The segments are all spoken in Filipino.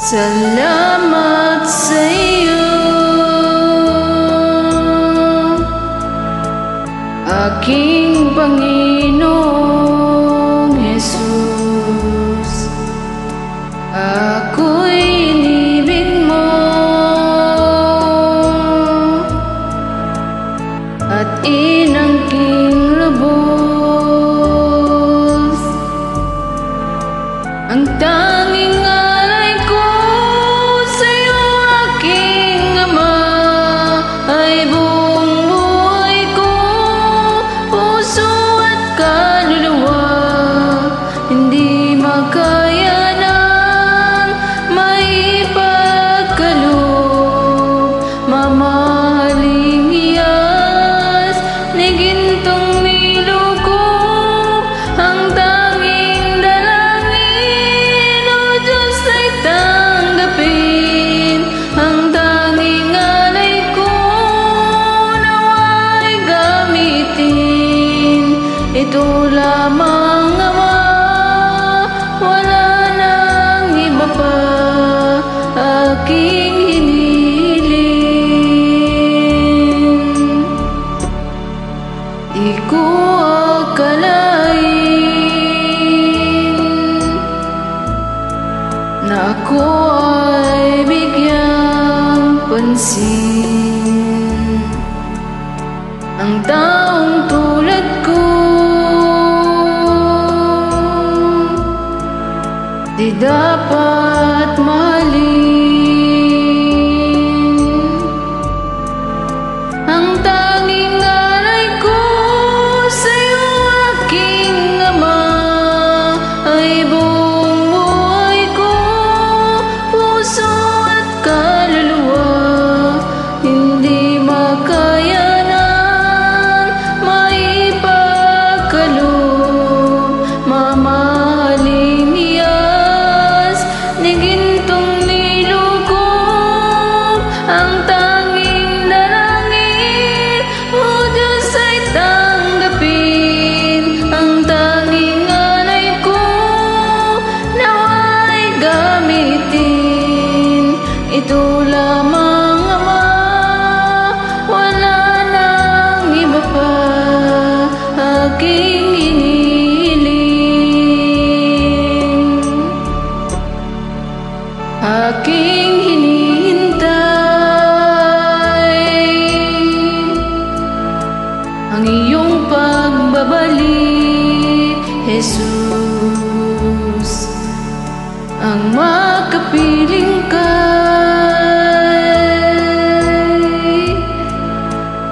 Salamat sa iyo, aking Panginoong Jesus. Ako'y inibig mo at inangking lubos. Ang tanging alay ko sa'yo, aking Ama, ay buong buhay ko, puso at kaluluwa. Hindi makaya ng maipagkaloob, mamahaling iyas ni gintong nilukob. Ang tanging dalangin, O Diyos, ay tanggapin. Ang tanging alay ko, nawa'y gamitin. Ito lamang, Ama, wala nang iba pa aking hinihiling. Di ko akalain na ako ay bigyang pansin. Ang taong tulad ko di dapat mahalin. Ang tanging alay ko sa'yo, aking Ama, ay buong buhay ko, puso at kaluluwa. Hindi makaya ng maipagkaloob, mamahaling iyas ni gintong nilukob. Ang tanging dalangin, O Diyos, ay tanggapin. Ang tanging alay ko, nawa'y gamitin. Ito lamang, Ama, wala nang iba pa aking hinihiling. Aking hinihintay ang iyong pagbabalik, Jesus. Ang makapiling kay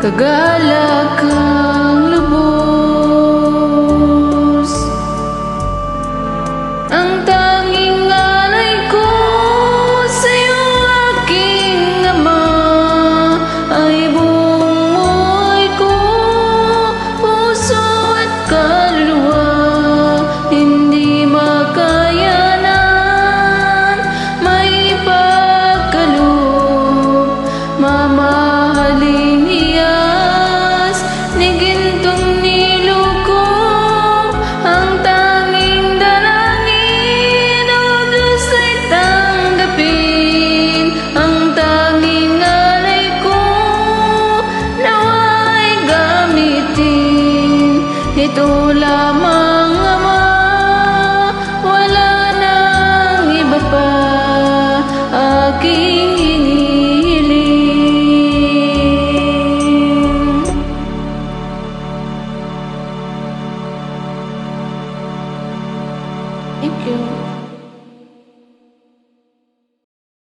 kagalakang lubos. Ang tanging alay ko sa'yo, aking Ama, ay buong buhay ko, puso at kaluluwa. Hindi makaya ng maipagkaloob, mamahaling iyas ni gintong nilukob. Ang tanging dalangin, O Diyos, ay tanggapin. Ang tanging alay ko, nawa'y gamitin. Ito lamang, Ama, wala nang iba pa aking hinihiling. Thank you.